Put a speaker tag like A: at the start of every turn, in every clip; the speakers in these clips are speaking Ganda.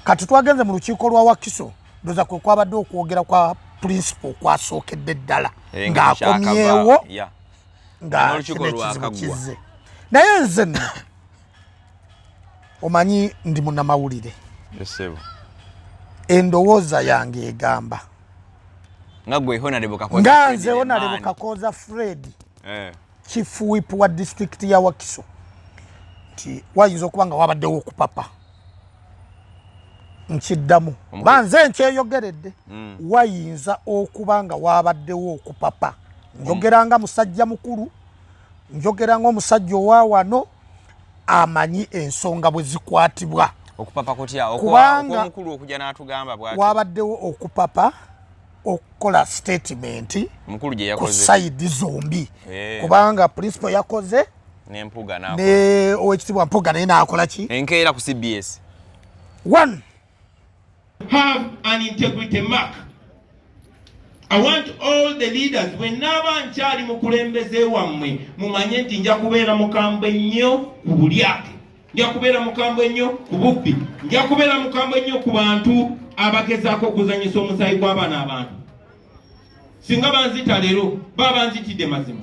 A: kati twagenze mu lukiiko lwa Wakiso ndoza kwe kwabadde okwogera kwa principal kwasookedde ddala ng'akomyewo nga kizibukize naye nze nno omanyi ndi munnamawulire endowooza yange egamba nga nze Honorable Kakooza Fred chief whip wa district ya Wakiso nti wayinza okuba nga wabaddewo okupapa nkiddamu banze nkyeyogeredde wayinza okuba nga wabaddewo okupapa njogeranga musajja mukulu njogeranga omusajja owa wano amanyi ensonga bwe zikwatibwa
B: okupapa kutya omukulu okujja n'atugamba bw'ati
A: wabaddewo okupapa okukola statement
B: mukulu gye
A: ku
B: yakoze
A: side zombi kubanga principal yakoze
B: ne Mpuuga n'akola
A: ne owekitibwa Mpuuga naye n'akola ki
B: enkeera ku CBS.
A: One,
C: have an integrity mark. I want all the leaders whenever nkyali mukulembeze wammwe mumanye nti nja kubeera mukambwe nnyo ku bulyake, nja kubeera mukambwe nnyo ku bubbi, nja kubeera mukambwe nnyo ku bantu abagezaako okuzanyisa omusaayi gw'abaana abantu. Singa banzita leero baba banzitidde mazima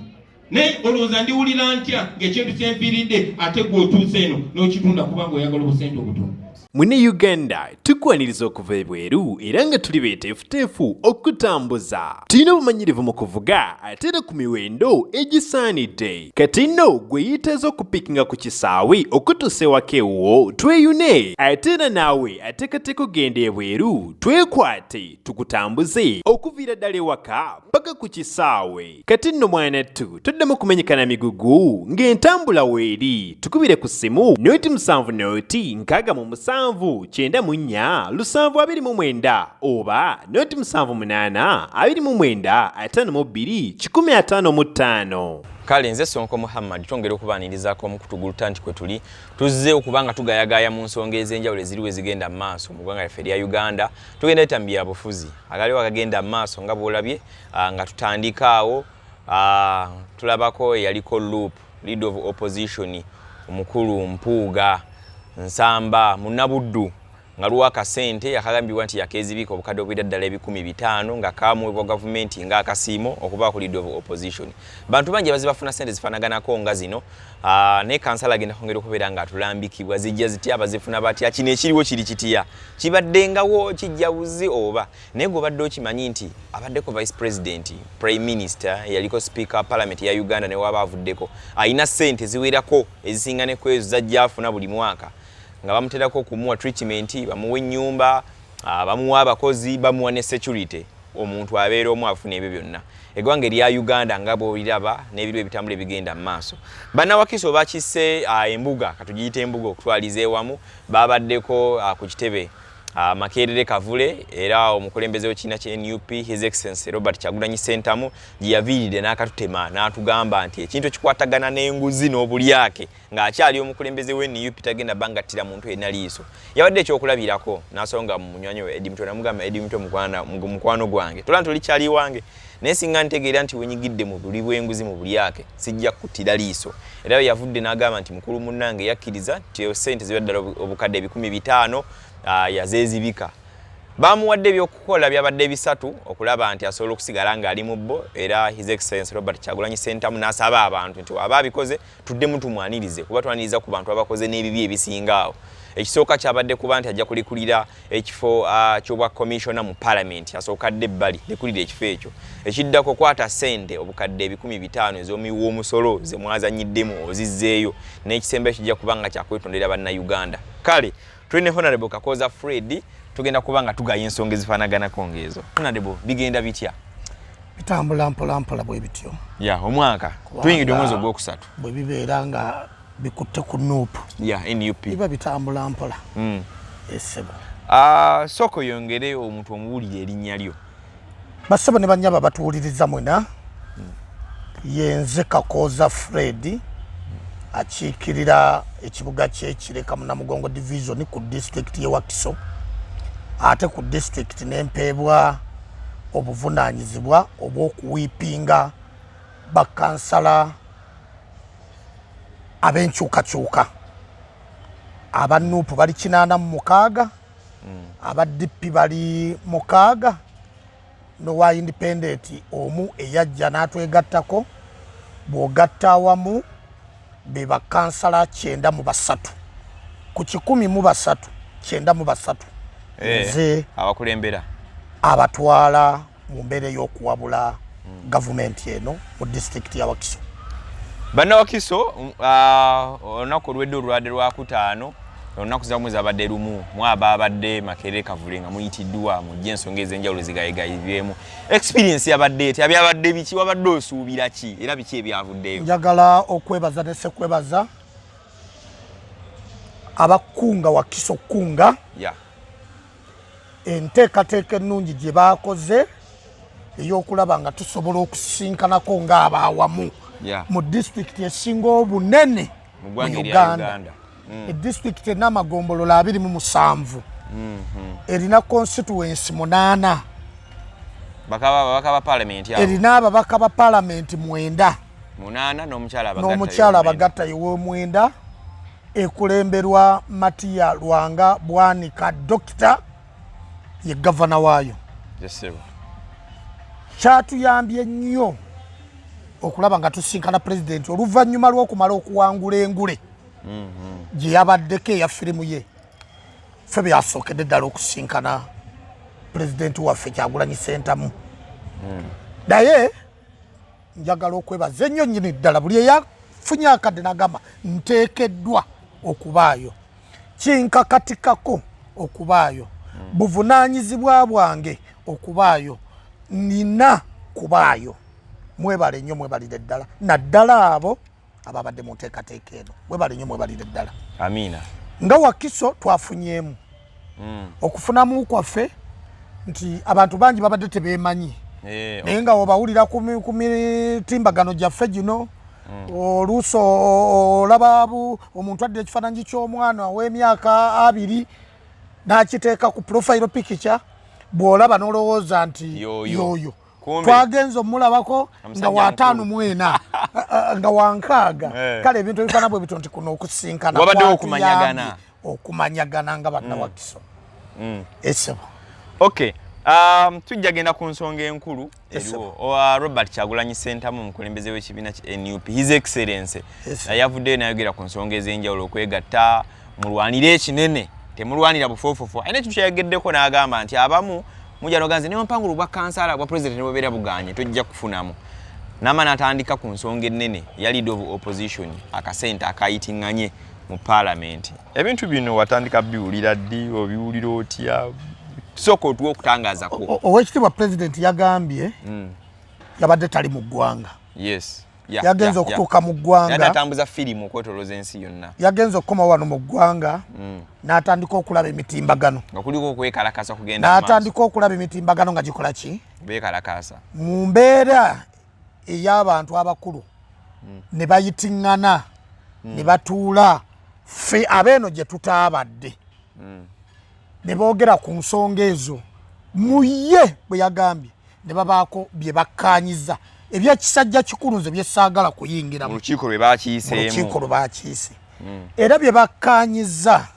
C: naye olowooza ndiwulira ntya ng'ekintu kyenfiiridde ate gwe otuuse eno n'okitunda kubanga oyagala obusente obutono.
D: Mune Uganda tukwaniriza okuva ebweru era nga tuli beeteefuteefu okutambuza. Tulina obumanyirivu mu kuvuga ate era ku miwendo egisaanidde. Kati nno gwe yeetaaza okupikinga ku kisaawe okutuusa ewaka ewuwo tweyune ate era naawe ateekateeka okugenda ebweru twekwate tukutambuze okuviira ddala ewaka paka ku kisaawe. Kati nno mwanattu toddamu kumenyekana migugu ng'entambula weeri tukubire ku ssimu noti 7 noti 6 94 729 oba noti 78 29 52 155.
B: Kale nze Sonko Muhammad twongera okubaanirizaako mu kutuguluta nti kwe tuli tuzze okubanga tugayagaya mu nsonga ez'enjawulo eziriwe zigenda mu maaso mu ggwanga lyaffe lya Uganda. Tugenda etambira bufuzi agaliwo agagenda mu maaso nga bw'olabye nga tutandika awo tulabako eyaliko loop leader of opposition omukulu Mpuuga Nsamba Munabuddu nga luwaka sente yakagambibwa nti yakezibika obukadde obwira ddala 15,000 nga kamuwebwa gavumenti nga akasiimo okuba ku leader of opposition. Bantu bangi bazibafuna sente zifanaganako nga zino ne kansala agenda kwongera okubeera nga atulambikibwa zijja zitya bazifuna batya kino ekiriwo kiri kitiya kibaddengawo kijjawuzi oba naye gobadde okimanyi nti abaddeko vice president prime minister yaliko speaker parliament ya Uganda ne waba avuddeko ayina sente ziwerako ezisingane ku ezo zajja afuna buli mwaka nga bamuterako kumuwa treatment bamuwe ennyumba bamuwa abakozi bamuwa ne security omuntu abeera omu afuna ebyo byonna eggwanga erya Uganda nga bw'oliraba n'ebiro ebitambula ebigenda mu maaso. Bannawakiso bakisse embuga katugiyita embuga okutwaliza ewamu babaddeko ku kitebe Makerere Kavule era omukulembeze w'ekibiina kya NUP His Excellency Robert Kyagulanyi Ssentamu gye yaviiridde n'akatutema n'atugamba nti ekintu ekikwatagana n'enguzi n'obulyake ng'akyali omukulembeze w'NUP tagenda bangattira muntu yenna liiso. Yabadde ekyokulabirako n'asonga mu munywanyi we Eddie Mutwe namugamba Eddie Mutwe mukwano gwange tola ntoli kyali wange naye singa ntegeera nti wenyigidde mu buli bw'enguzi mu bulyake sijja kuttira liiso. Era yavudde n'agamba nti mukulu munnange yakkiriza nti sente ziba ddala obukadde 15,000 yazezibika bamuwadde ebyokukola byabadde bisatu okulaba nti asobola okusigala ng'ali mu bbo era His Excellency Robert Kyagulanyi Ssentamu n'asaba abantu nti waba abikoze tuddemu tumwanirize kuba twaniriza ku bantu abakoze n'ebibi ebisingaawo. Ekisooka kyabadde kuba nti ajja kulikulira ekifo ky'obwa commissioner mu parliament asookadde ebbali likulira ekifo ekyo ekiddako kwata sente obukadde 15,000 ez'omuwi w'omusolo ze mwazanyiddemu ozizzeeyo n'ekisembe kijja kuba nga kyakwetondera bannayuganda. Kale tulina Honorable Kakooza Fred tugenda kubanga tugaya ensonga ezifanaganako ngezo. Honorable bigenda bitya?
A: bitambula mpola bwe bityo.
B: Omwaka tuyingidde omwezi ogwokusatu
A: bwe bibeera nga bikutte ku NUP
B: NUP
A: biba bitambula mpola. Esebo
B: soko yongere omuntu omuwulire erinnya lyo.
A: Basebo ne banyaba batuwuliriza mwena yenze Kakooza Fred achiikirira ekibuga ky'Ekireka mu Namugongo division ku district ye Wakiso ate ku district n'empeebwa obuvunaanyizibwa obw'okuwiipinga bakansala ab'enkyukakyuka aba Nuupu bali 86 aba DP bali 6 n'owa independent omu eyajja n'atwegattako bw'ogatta awamu be bakansala 93 ku 103 93 nze
B: abakulembera
A: abatwala mu mbeera y'okuwabula gavumenti eno mu district ya Wakiso.
B: Banna Wakiso olunaku olwedde olulwadde lwakutaano olunaku za mwezi abadde lumu mwaba abadde Makerere Kavule nga muyitiddwa mujje ensonga ez'enjawulo zigayigayibyemu experience yabadde eti abyabadde biki wabadde osuubira ki era biki ebyavuddeyo?
A: Njagala okwebaza ne sekwebaza abakunga Wakiso kunga enteekateeka ennungi gye baakoze ey'okulaba nga tusobola okusinkanako ng'abaawamu mu district esinga obunene mu Uganda. District en'amagombolola 27 erina constituency 8
B: bakaba parliament yao
A: erina ababaka ba parliament 9 n'omukyala abagatta yewe 9 ekulemberwa Matiya Lwanga Bwanika Doctor ye governor waayo. Kyatuyambye nnyo okulaba nga tusinkana president oluvannyuma lw'okumala okuwangula engule gye yabaddeko eya firimu ye ffe byasookedde ddala okusinkana president waffe Kyagulanyi Ssentamu. Naye njagala okwebaza ennyo nnyini ddala buli eyafunye akadde n'agamba nteekeddwa okubaayo kinkakatikako okubaayo buvunaanyizibwa bwange okubaayo nina kubaayo. Mwebale nnyo mwebalire ddala naddala abo ababadde mu nteekateeka eno mwebale nnyo mwebalire ddala.
B: Amiina.
A: Nga Wakiso twafunyeemu okufunamu kwaffe nti abantu bangi babadde tebeemanyi naye nga wobawulira ku mitimbagano gyaffe gino oluusi olaba omuntu adde ekifaananyi ky'omwana w'emyaka 2 n'akiteeka ku profile picture bw'olaba n'olowooza nti yoyo twagenza omulabako nga wa 5 nga wa 6 kale ebintu ebifaana bwe bito nti kuno okusinkana
B: wabaddewo
A: okumanyagana nga banna Wakiso. Esebo.
B: Okay. Tujja genda ku nsonga enkulu eriwo Robert Kyagulanyi Ssentamu omukulembeze w'ekibiina NUP His Excellency yavuddeyo n'ayogera ku nsonga ez'enjawulo okwegatta mulwanire ekinene temulwanira bufoofofo. Ayina ekintu kyayogeddeko n'agamba nti abamu mujja noganze ne mpangulu bwa kansala bwa president ne bobeera buganye tojja kufunamu. Nama n'atandika ku nsonga ennene ya leader of opposition akasente akayitinganye mu parliament. Ebintu bino watandika biwulira ddi obiwulira otya? Soko otuwa okutangaaza ko.
A: Owekitiibwa president yagambye yabadde tali mu ggwanga.
B: Yes.
A: Yagenza okutuuka mu ggwanga.
B: N'atambuza firimu okwetolooza ensi yonna.
A: Yagenza okukoma wano mu ggwanga n'atandika okulaba emitimbagano.
B: Nga kuliko okwekalakasa kugenda maaso.
A: N'atandika okulaba emitimbagano nga gikola ki?
B: Beekalakasa.
A: Mu mbeera ey'abantu abakulu ne bayitiŋŋana ne batuula ffe abeeno gye tutaabadde ne boogera ku nsonga ezo mu ye bwe yagambye ne babaako bye bakkaanyiza ebyekisajja kikulu nze bye saagala kuyingira
B: mu lukiiko lwe baakiyiseemu.
A: Lukiiko lwe baakiise era bye bakkaanyiza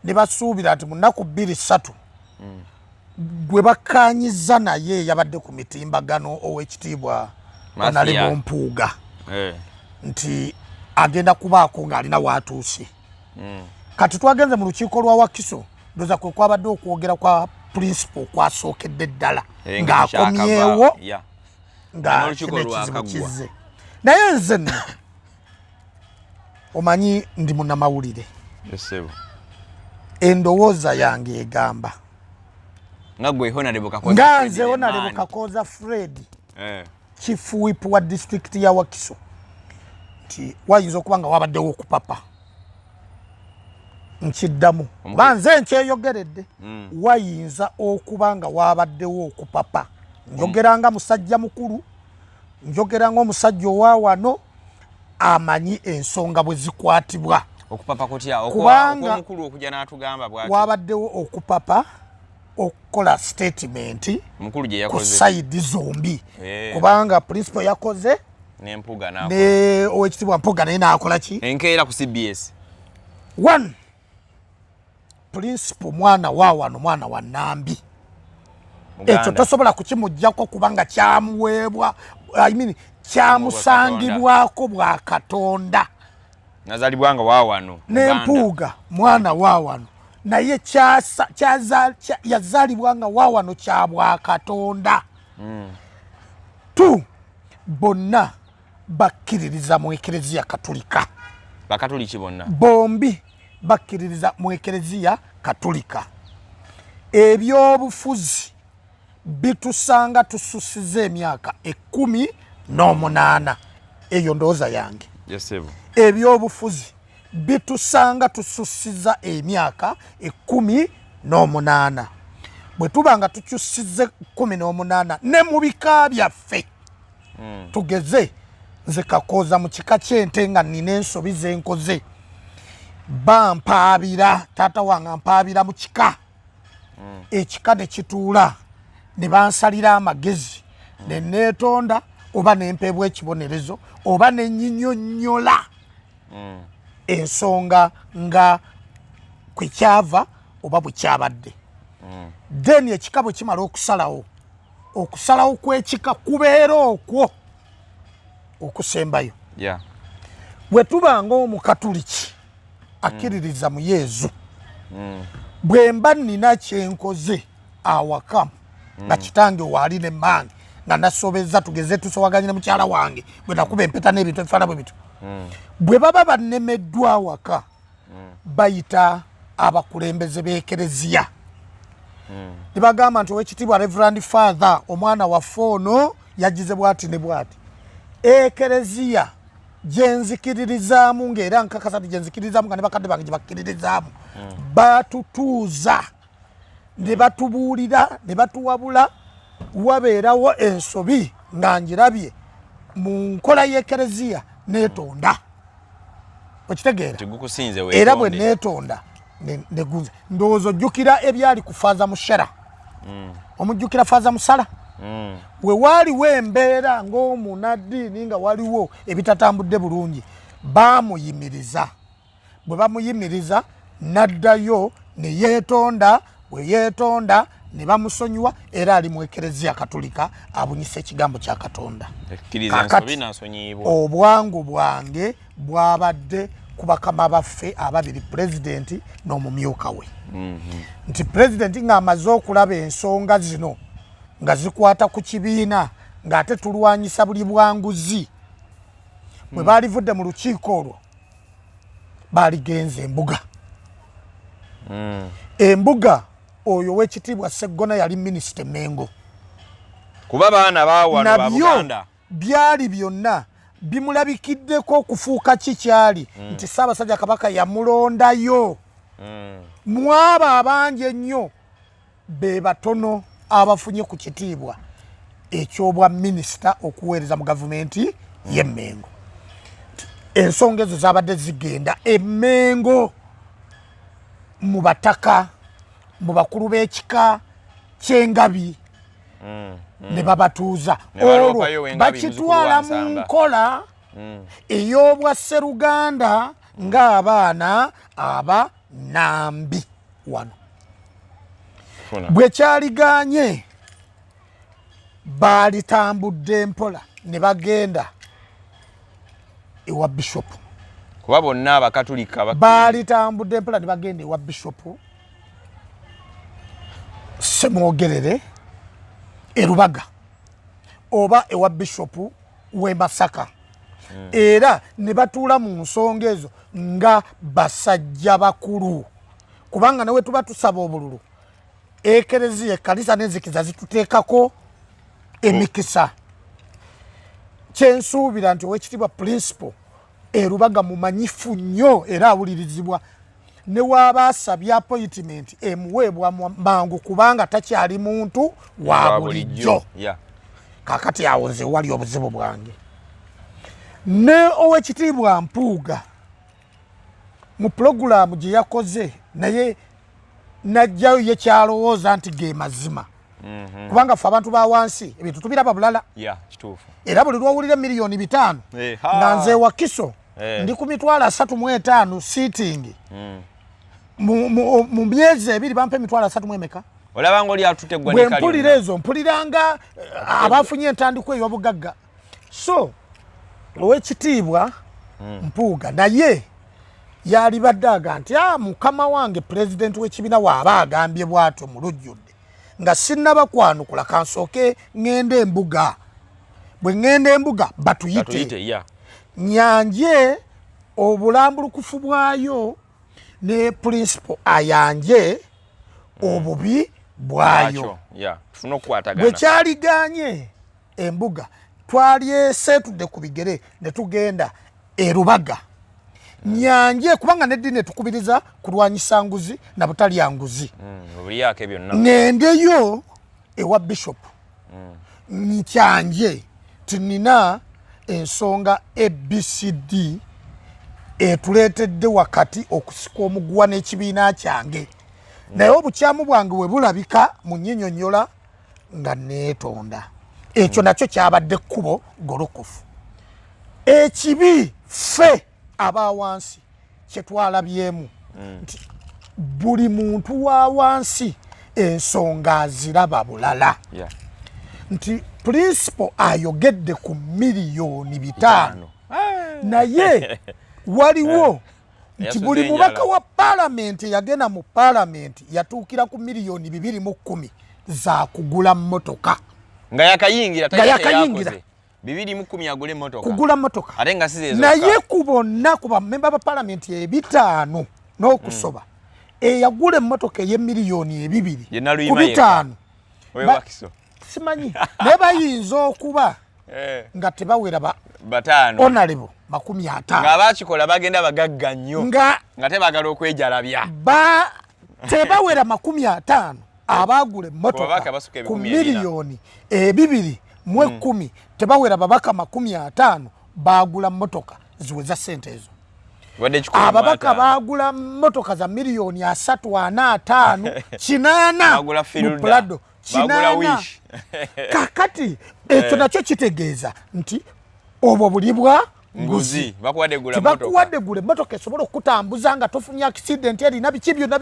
A: ne basuubira nti mu nnaku 2-3 gwe bakkaanyiza naye yabadde ku mitimbagano ow'ekitiibwa Hon Mpuuga nti agenda kubaako ng'alina waatuuse. Kati twagenze mu lukiiko lwa Wakiso ndoza kwe kwabadde okwogera kwa principal kwasookedde ddala ng'akomyewo nga kizibu kizze. Naye nze nno omanyi ndi munnamawulire endowooza yange egamba
B: nga nze Hon Kakooza Fred chief whip wa district ya Wakiso nti wayinza okuba nga wabaddewo okupapa nkiddamu banze nkyeyogeredde wayinza okuba nga wabaddewo okupapa njogeranga musajja mukulu njogeranga omusajja owa wano amanyi ensonga bwe zikwatibwa okupapa kutya okw'omukulu okujja n'atugamba bw'ati
A: wabaddewo okupapa okukola statement
B: mukulu gye
A: ku
B: yakoze
A: side zombi kubanga principal yakoze
B: n'Empuuga n'akola
A: ne owekitiibwa Mpuuga naye n'akola ki
B: enkeera ku CBS
A: 1 principal mwana wa wano mwana wa Nambi ekyo tosobola kukimujjako kubanga kyamuweebwa kyamusangibwako bwa Katonda
B: nazalibwanga wa wano
A: ne Mpuuga mwana wa wano naye yazalibwanga wa wano kya bwa Katonda tu bonna bakkiririza mu Ekereziya Katolika
B: bakatoliki bonna
A: bombi bakkiririza mu Ekereziya Katolika ebyobufuzi bitusanga tususiza emyaka 18 eyo ndowooza yange
B: yesebo
A: ebyobufuzi bitusanga tususiza emyaka 18 bwe tubanga tukyusize 18 ne mu bika byaffe tugeze nze Kakooza mu kika ky'ente nga nina ensobi zenkoze bampaabira taata wange ampaabira mu kika ekika ne kituula ne bansalira amagezi ne neetonda oba nempeebwa ekibonerezo oba ne nyinyonnyola ensonga nga kwe kyava oba bwe kyabadde then ekika bwe kimala okusalawo kw'ekika kubeera okwo okusembayo bwe tubanga omukatuliki akkiririza mu Yezu bwe mba nina kyenkoze awaka nga kitange waali ne mmange nga nasobeza tugeze tusowaganye ne mukyala wange bwe nakuba empeta n'ebintu ebifaana bwe bityo bwe baba bannemeddwa awaka bayita abakulembeze b'Ekereziya ne bagamba nti Oweekitiibwa Reverend Father omwana waffe ono yagize bw'ati ne bw'ati Ekereziya gyenzikiririzaamu ng'era nkakasa nti gyenzikiririzaamu nga ne bakadde bange gye bakkiririzaamu batutuuza ne batubuulira ne batuwabula wabeerawo ensobi nga ngirabye mu nkola y'Ekereziya neetonda okitegeera era bwe neetonda negunze ndowooza ojjukira ebyali ku Faaza Mushara omujjukira Faaza Musala we waaliwo embeera ng'omunaddiini nga waliwo ebitatambudde bulungi baamuyimiriza bwe bamuyimiriza n'addayo ne yeetonda bwe yeetonda ne bamusonyiwa era ali mu Ekereziya Katolika abunyisa ekigambo kya Katonda obwangu bwange bwabadde ku bakama baffe ababiri pulezidenti n'omumyuka we nti pulezidenti ng'amaze okulaba ensonga zino nga zikwata ku kibiina ng'ate tulwanyisa buli bwanguzi bwe baalivudde mu lukiiko olwo baaligenza embuga embuga oyo Oweekitiibwa Sseggona yali minisita Mengo
B: kuba baana baawano Baganda
A: byali byonna bimulabikiddeko okufuuka kikyali nti Ssaabasajja Kabaka yamulondayo mu abo abangi ennyo be batono abafunye ku kitiibwa ekyobwa minisita okuweereza mu gavumenti y'e Mengo ensonga ezo zabadde zigenda e Mengo mu bataka mu bakulu b'ekika ky'engabi ne babatuuza olwo bakitwala mu nkola ey'obwa Sseruganda ng'abaana aba Nambi wano bwe kyaliganye baalitambudde mpola ne bagenda ewa bishopu
B: kuba bonna abakatulika
A: baalitambudde mpola ne bagenda ewa bishopu Semwogerere e Rubaga oba ewa bishopu w'e Masaka era ne batuula mu nsonga ezo nga basajja bakulu kubanga nawe tuba tusaba obululu Ekereziya Ekkanisa n'enzikiza zituteekako emikisa kyensuubira nti Oweekitiibwa Principal e Rubaga mumanyifu nnyo era awulirizibwa ne waaba asabye appointment emuweebwa mangu kubanga takyali muntu wa bulijjo kaakati awo nze wali obuzibu bwange ne Oweekitiibwa Mpuuga mu pulogulaamu gye yakoze naye najjayo ye kyalowooza nti ge mazima kubanga ffe abantu ba wansi ebintu tubiraba bulala era buli lwowulira miliyoni 5 nga nze Wakiso ndi ku mitwalo 35 seating mu myezi ebiri bampa emitwalo 3 emeka
B: olaba ngoli atutegwa ne kali
A: mpuliranga abafunye entandikwa ey'obugagga so owekitiibwa Mpuuga naye yali baddaga nti mukama wange president w'ekibiina waaba agambye bw'atyo mu lujjudde nga sinnaba kwanukula kansooke ngende embuga bwe ngende embuga batuyite nyanje obulambulukufu bwayo ne principal ayanje obubi bwayo bwe kyaliganye embuga twalyesetudde ku bigere ne tugenda erubaga nyanje kubanga neddine tukubiriza kulwanyisa nguzi na butalya nguzi ngendeyo ewa bishop nkyanje tinina ensonga ABCD etuleetedde wakati okusika omuguwa n'ekibiina kyange naye obukyamu bwange bwe bulabika mu nnyinnyonnyola nga neetonda ekyo nakyo kyabadde kkubo golokofu ekibi ffe abawansi kyetwalabyemu nti buli muntu wa wansi ensonga aziraba bulala nti principal ayogedde ku miliyoni 5 naye waliwo nti buli mubaka wa palamenti yagenda mu palamenti yatuukira ku miliyoni 210 za kugula mmotoka
B: nga yakayingira 210 agule mmotoka
A: kugula mmotoka
B: atenga sizezo
A: naye kubonna kuba memba ba palamenti 5 n'okusoba eyagula emmotoka ey'emiliyoni 2 ku 5 simanyi naye bayinza okuba nga tebawera
B: batano
A: honorable 50
B: nga bakikola bagenda bagagga nnyo nga tebagala okwejalabya
A: tebawera 50 abagula emmotoka ku miliyoni 210 tebawera babaka 50 bagula mmotoka ziweza sente ezo ababaka bagula mmotoka za miliyoni 345 kinana mu Prado kinana kakati ekyo nakyo kitegeeza nti obwo bulibwa nguzi bakuwadde gula emmotoka esobola okutambuza nga tofunye accident erina biki byonna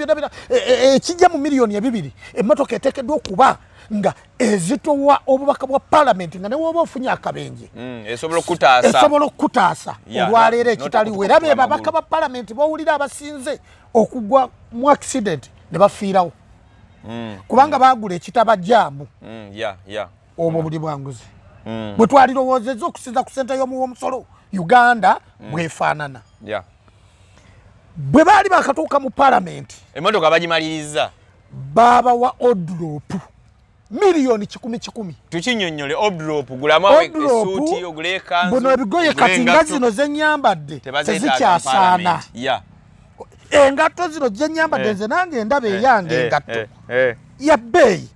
A: ekijja mu miliyoni 2 emmotoka eteekeddwa okuba nga ezitowa obubaka bwa palamenti nga newoba ofunye akabenje esobola okutaasa olwaleero ekitaliwo era be babaka ba palamenti bawulira abasinze okugwa mu accident ne bafiirawo kubanga bagula ekitabajjaamu obwo buli bwanguzi bwe twalirowoozezza okusinza ku ssente y'omusolo Uganda bwefaanana bwe baali bakatuuka mu palamenti
B: emmotoka bagimaliriza
A: babawa odrop miliyoni 10
B: tukinnyonnyole odrop gulamu essuuti ogule ekanzu
A: buno ebigoye kati nga zino zenyambadde tezikyasaana engatto zino gyenyambadde nze nange ndaba eyange engatto ya bbeeyi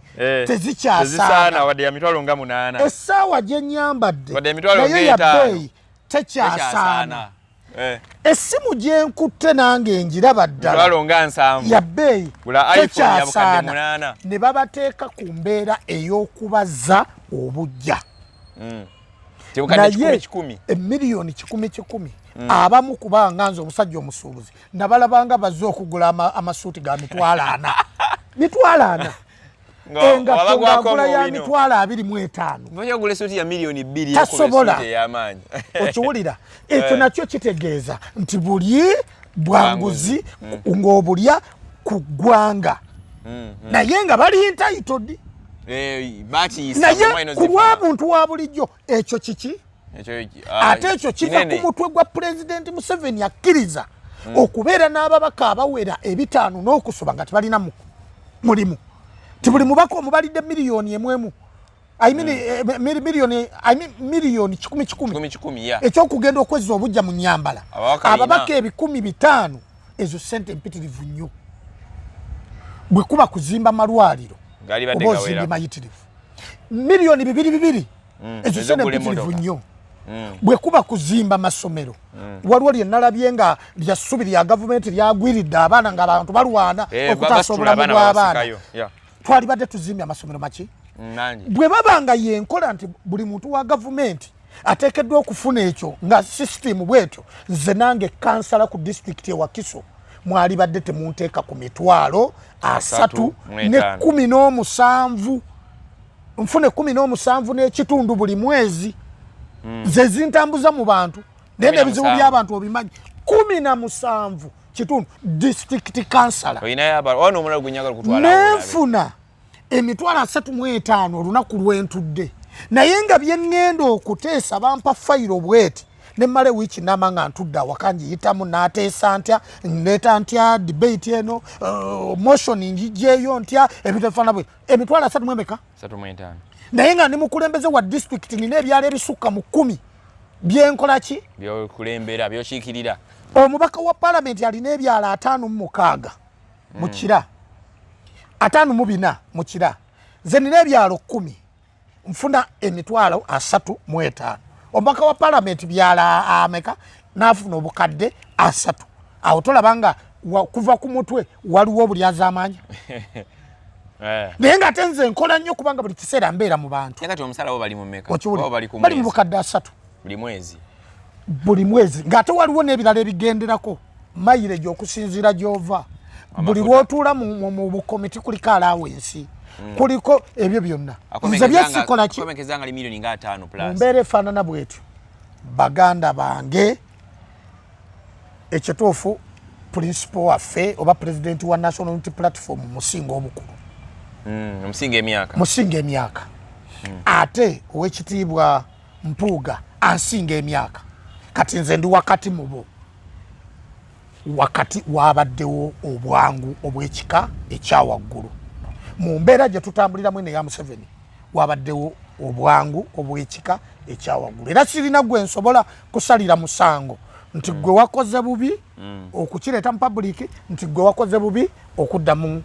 A: tezikyasaana
B: wadde ya mitwalo nga 8
A: essaawa gyenyambadde naye ya bbeeyi tekyasaana essimu gyenkutte nange njiraba ddala ya bbeeyi tekyasaana ne babateeka ku mbeera ey'okubaza obujja naye emiliyoni 10 abamu kubanga nze omusajja omusuubuzi nabalabanga bazze okugula amasuuti ga mitwalo 4 engatto ng'agula ya mitwalo 25 tasobola okiwulira ekyo nakyo kitegeeza nti buli bwanguzi ng'obulya ku ggwanga naye nga bali entitled naye ku lw'amuntu wa bulijjo ekyo kiki ate ekyo kiva ku mutwe gwa pulezidenti Museveni akkiriza okubeera n'ababaka abawera 5 n'okusoba nga tebalina mulimu ti buli mubaka omubalidde miliyoni 1 miliyoni 10 ekyokugenda okwezza obujja mu nnyambala ababaka 500 ezo sente mpitirivu nnyo bwe kuba kuzimba malwaliro oba ozimba mayitirivu miliyoni 2 ezo sente mpitirivu nnyo bwe kuba kuzimba masomero waliwo lyennalabye nga lya ssubi lya gavumenti lyagwiridde abaana ng'abantu balwana okutaasa obulamu bw'abaana twali badde tuzimbye amasomero maki bwe babanga yenkola nti buli muntu wa gavumenti ateekeddwa okufuna ekyo nga sisitimu bwetyo nze nange kansala ku disitulikiti ewa Kiso mwali badde temunteeka ku mitwalo 317 nfune 17 n'ekitundu buli mwezi ze zintambuza mu bantu naye ebizibu by'abantu obimanyi 17 kitundu district councillor nenfuna emitwalo 35 olunaku lwentudde naye nga byengenda okuteesa bampa fayiro bweti nemmala wiiki namanga ntudde awaka njiyitamu n'ateesa ntya nleeta ntya debate eno motion njijeeyo ntya ebitefaana bwe emitwalo 35 naye nga ndi mukulembeze wa district nina ebyalo ebisukka mu 10 byenkola ki
B: byokulembera byokiikirira
A: omubaka wa parliament alina ebyalo 56 mu kira 54 mu kira ze nina ebyalo 10 nfuna emitwalo 35 omubaka wa parliament byala ameka nafuna obukadde 3 awo tolabanga kuva ku mutwe waliwo obulyaza amaanyi naye nga ate nze nkola nnyo kubanga buli kiseera mbeera mu bantu
B: kati omusala bo bali mu meka
A: bali mu bukadde 3 buli mwezi ng'ate waliwo n'ebirala ebigenderako mayire gy'okusinziira gy'ova buli lw'otuula mu bukomiti kuliko alawensi kuliko ebyo byonna nze byesikola ki mbeera efaanana bwetyo baganda bange ekituufu principal waffe oba president wa national unity platform musinga obukulu musinga emyaka ate owekitiibwa Mpuuga ansinga emyaka kati nze ndi wakati mu bo wakati wabaddewo obwangu obw'ekika ekyawaggulu mu mbeera gye tutambuliramu eno eya Museveni wabaddewo obwangu obw'ekika ekyawaggulu era sirina gwe nsobola kusalira musango nti gwe wakoze bubi okukireeta mu public nti gwe wakoze bubi okudda mu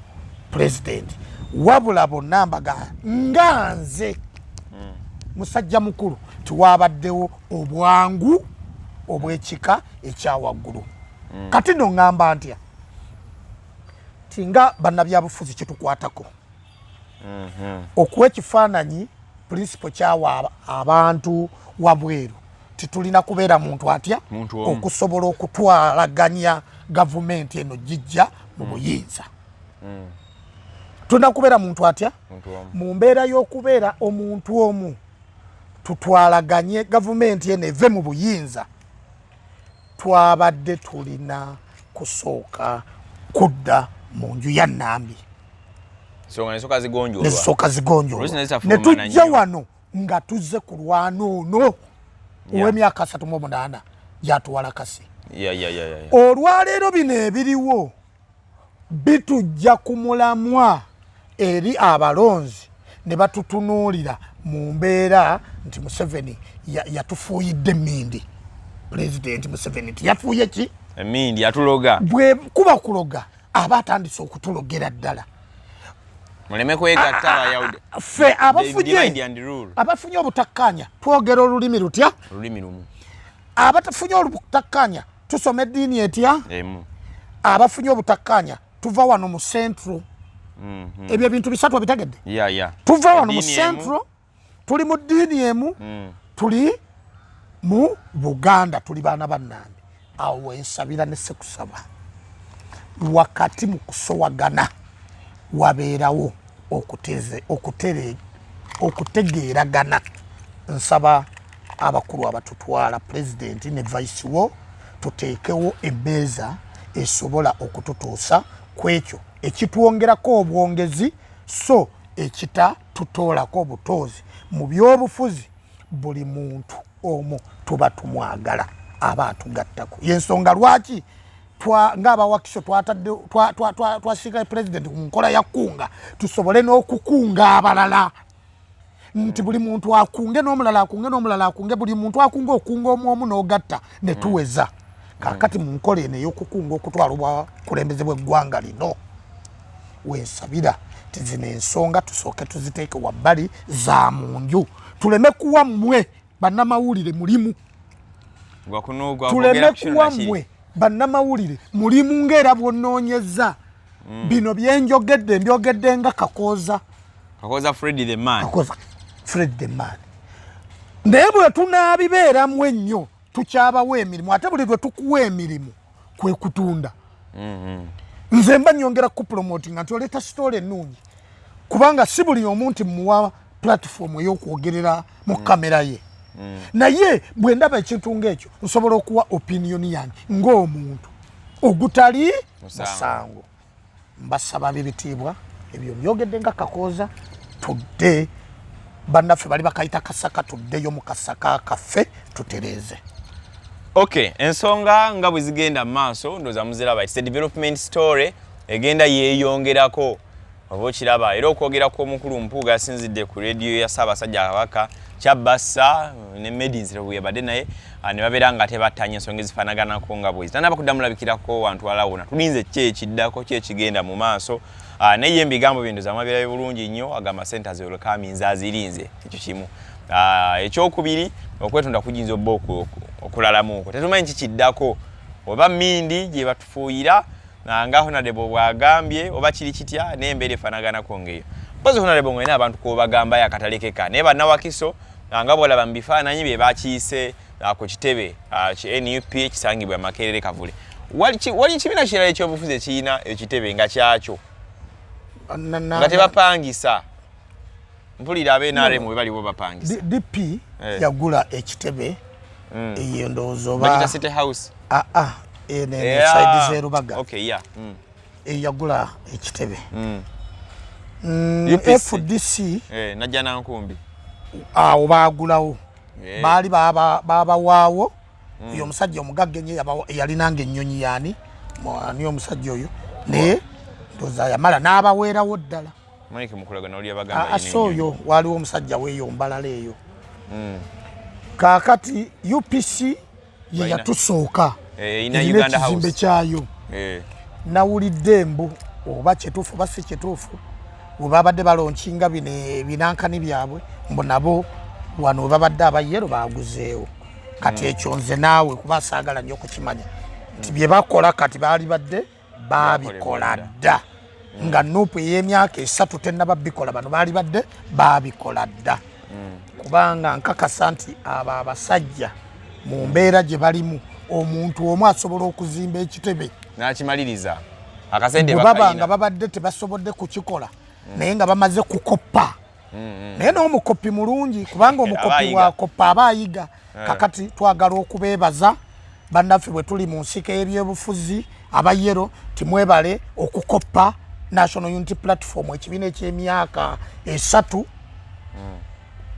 A: president wabula bonna mbaga nga nze musajja mukulu tiwabaddewo obwangu obw'ekika ekyawaggulu kati no ngamba ntya tinga bannabyabufuzi kitukwatako okuwa ekifaananyi principal kyawa abantu wabweru titulina kubeera muntu atya okusobola okutwalaganya gavumenti eno jijja mu buyinza tulina kubeera muntu atya mu mbeera y'okubeera omuntu omu tutwalaganye gavumenti eno eve mu buyinza twabadde tulina kusooka kudda mu nju ya Nambi nesooka zigonjolwa ne tujja wano nga tuzze ku lwano ono ow'emyaka 38 gyatuwala kasi olwaleero bino ebiriwo bitujja ku mulamwa eri abalonzi ne batutunuulira mu mbeera nti Museveni yatufuuyidde emmindi president Museveni yafuuye ki
B: emmindi yatuloga
A: bwe kuba kuloga aba atandise okutulogera ddala
B: muleme kwegatta abayawude
A: ffe abafunye obutakkanya twogera olulimi lutya
B: olulimi lumu
A: abatafunye obutakkanya tusoma eddiini etya abafunye obutakkanya tuva wano mu central ebyo ebintu bisatu bitegedde tuva wano mu central tuli mu ddiini emu tuli mu Buganda tuli baana bannambi awo wensabira ne sekusaba wakati mu kusowagana wabeerawo okutegeeragana nsaba abakulu abatutwala president ne vice wo tuteekewo emmeeza esobola okututuusa kwekyo ekitwongerako obwongezi so ekita tutoolako obutozi mu byobufuzi buli muntu omu tuba tumwagala aba atugattako yensonga lwaki ng'abawakisho twasiika president ku nkola ya kunga tusobole n'okukunga abalala nti buli muntu akunge n'omulala akunge n'omulala akunge buli muntu akunge okunga omu n'ogatta ne tuweza kakati mu nkola eno ey'okukunga okutwala obwakulembeze bw'eggwanga lino wensabira tizino ensonga tusooke tuziteeke wabbali za mu nju tuleme kuwa mmwe bannamawulire mulimu tuleme kuwa mmwe bannamawulire mulimu ng'era bw'onnoonyeza bino byenjogedde mbyogedde nga Kakooza
B: Fred
A: the man naye bwe tunaabibeeramu ennyo tukyabawo emirimu ate buli lwe tukuwa emirimu kwe kutunda nze mba nyongera ku promoting nti oleta story ennungi kubanga si buli omuntu muwa platform ey'okwogerera mu kamera ye naye bwe ndaba ekintu ng'ekyo nsobola okuwa opinion yange ng'omuntu ogutali musango mbasaba bibitiibwa ebyo byogedde nga Kakooza tudde bannaffe bali bakayita kasaka tuddeyo mu kasaka kaffe tutereeze.
B: Okay, ensonga nga bwe zigenda maaso ndoza muziraba it's a development story egenda yeeyongerako oba okiraba era okwogerako omukulu Mpuuga asinzidde ku radio ya Ssaabasajja Kabaka Kyabassa ne Medins yabadde naye ne babeera nga tebattanya ensonga ezifaanaganako nga bwezi tanaba kuddamulabikirako wantu walawona tulinze ki ekiddako ki ekigenda mu maaso naye ebigambo bindoza amabeera bulungi nnyo agamba centers olekaminza azirinze ekyo kimu ekyokubiri okwetunda kujinza obba okulalamuko tetumanyi kikiddako oba Mindi gye batufuuyira nga Honorable bwagambye oba kiri kitya n'embeera efaanaganako ngeyo mpozi Honorable ng'olina abantu k'obagamba yakatalekeka naye bannawakiso nga bwolaba mu bifaananyi bye bakiyise ku kitebe NUP ekisangibwa Makerere Kavule wali kibiina kirala ekyobufuzi ekirina ekitebe nga kyakyo nga tebapangisa mpulira NRM bwe baliwo bapangisa
A: DP yagula ekitebe eyo ndowooza oba
B: bakita City House
A: side zerubaga
B: okay yeah
A: yagula ekitebe FDC
B: najja nankumbi
A: awo baagulawo baali babawaawo oyo omusajja omugagga ennyo yalinanga ennyonyi yaani omusajja oyo naye ndowooza yamala n'abaweerawo ddala
B: Mike Mukulagana oli yabagamba
A: asoyo waliwo omusajja weeyo mbalala eyo kakati UPC ye yatusooka
B: ina Uganda House
A: ekizimbe kyayo nawulidde mbu oba kyetuufu oba si kyetuufu bwe babadde balonkinga binankani byabwe mbu nabo wano babadde abayero baguzeewo kati ekyo nze naawe kuba saagala nnyo okukimanya nti bye bakola kati baali badde babikola dda nga nuupu ey'emyaka 3 tennaba bikola bano baali badde babikola dda kubanga nkakasa nti abo abasajja mu mbeera gye balimu omuntu omu asobola okuzimba ekitebe
B: n'akimaliriza akasente
A: baba nga babadde tebasobodde kukikola naye nga bamaze kukoppa naye n'omukopi mulungi kubanga omukopi wakoppa aba ayiga kakati twagala okubeebaza bannaffe bwe tuli mu nsiko y'ebyobufuzi abayero timwebale okukoppa National Unity Platform ekibiina eky'emyaka 3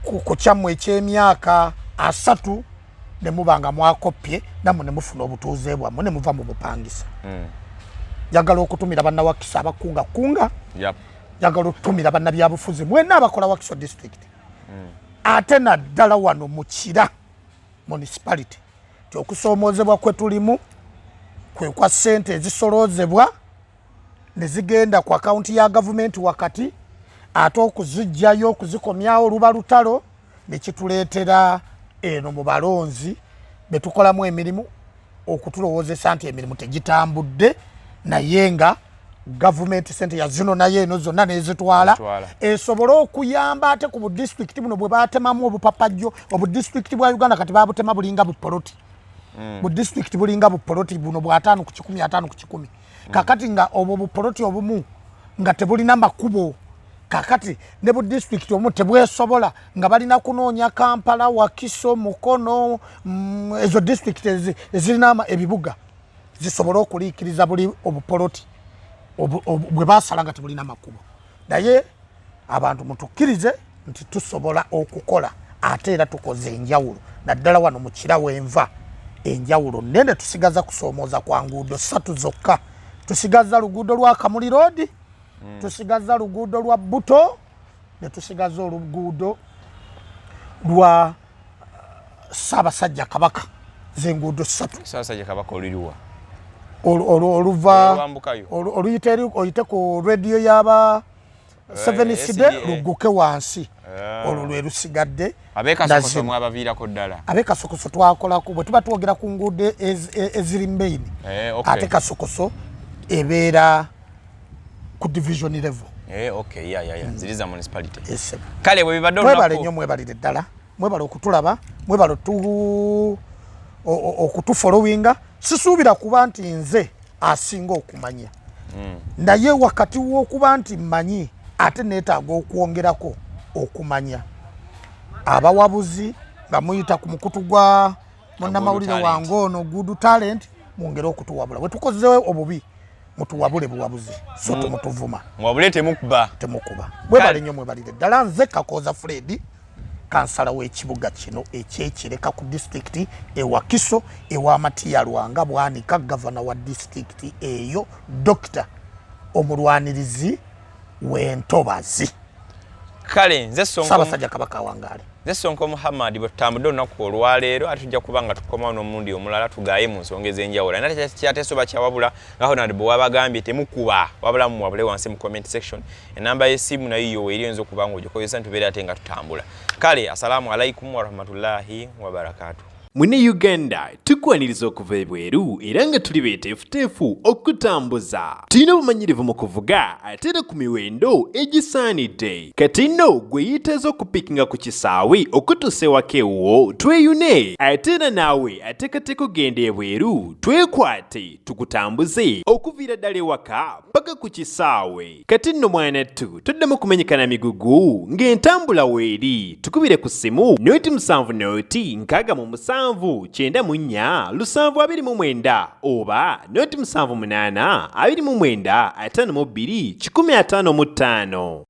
A: ku kyammwe eky'emyaka 3 ne mubanga mwakopye nammwe ne mufuna obutuuze bwammwe ne muva mu bupangisa njagala okutumira bannawakisa abakungakunga njagala okutumira bannabyabufuzi mwenna abakola Wakiso district ate naddala wano mu Kira municipality ti okusoomoozebwa kwe tulimu kwe kwa ssente ezisoloozebwa ne zigenda ku akaunti ya gavumenti wakati ate okuzijjayo okuzikomyawo luba lutalo ne kituleetera eno mu balonzi be tukolamu emirimu okutulowoozesa nti emirimu tegitambudde naye nga gavumenti sente ya zino naye eno zonna nezitwala esobole okuyamba ate ku budisitulikiti buno bwe batemamu obupapajjo obudisitulikiti bwa Uganda kati babutema bulinga bupoloti budisitulikiti bulinga bupoloti buno bwa 5 ku 10 5 ku 10 kakati nga obwo bupoloti obumu nga tebulina makubo kakati ne bu district omu tebwesobola nga balina kunoonya Kampala Wakiso Mukono ezo district ezirina ebibuga zisobola okuliikiriza buli obupoloti bwe basala nga tebulina makubo naye abantu mutukkirize nti tusobola okukola ate era tukoze enjawulo naddala wano mu Kira wenva enjawulo nene tusigaza kusoomooza kwa nguudo 3 zokka tusigaza luguudo lwa Kamuli Road tusigaza luguudo lwa Buto ne tusigaza oluguudo lwa Ssaabasajja Kabaka zenguudo 3
B: Ssaabasajja Kabaka oliriwa
A: oluva oyite ku radio yaba 7 side luguke wansi olwo lwe lusigadde
B: abekasokoso mwabaviirako ddala
A: abekasokoso twakolako bwe tuba twogera ku nguudo eziri mbeini ate kasokoso ebeera ku division level
B: okay yeah ziriza municipality
A: kale bwe bibadde mwebale nnyo mwebalire ddala mwebale okutulaba mwebale okutufollowinga sisuubira kuba nti nze asinga okumanya naye wakati w'okuba nti mmanyi ate neetaaga okwongerako okumanya abawabuzi nga muyita ku mukutu gwa munnamawulire wange ono Good Talent mwongere okutuwabula bwe tukozeewo obubi mutuwabule buwabuzi so temutuvuma
B: mwabule temukuba
A: mwebale nnyo mwebalire ddala nze Kakooza Fred kansala w'ekibuga kino ekyekireka ku disitulikiti ewa Kiso ewa Matiya Lwanga bwanika gavana wa disitulikiti eyo Dr. omulwanirizi w'entobazi
B: kale nze
A: Ssaabasajja Kabaka Wangaale
B: nze Sonko Muhammad bwe tutambudde olunaku olwaleero ate tujja kuba nga tukomawo n'omulundi omulala tugaaye mu nsonga ez'enjawulo nate kyateesoba kyawabula nga Honorable wabagambye temukuba wabula muwabule wansi mu comment section enamba y'essimu nayo yo eri oyinza okuba nga ogikozesa nitubeera ate nga tutambula kale assalamu alaikum warahmatullahi wabarakatuh
D: Mune Uganda tukwaniriza okuva ebweru era nga tuli beeteefuteefu okutambuza. Tulina obumanyirivu mu kuvuga ate era ku miwendo egisaanidde. Kati nno gwe yeetaaza okupikinga ku kisaawe okutuusa ewaka ewuwo tweyune ate era naawe ateekateeka ogenda ebweru twekwate tukutambuze okuviira ddala ewaka paka ku kisaawe. Kati nno mwanattu toddamu kumenyekana migugu ng'entambula weeri tukubire ku ssimu noti 7 noti 6 94 729 oba noti 78 29 52 155.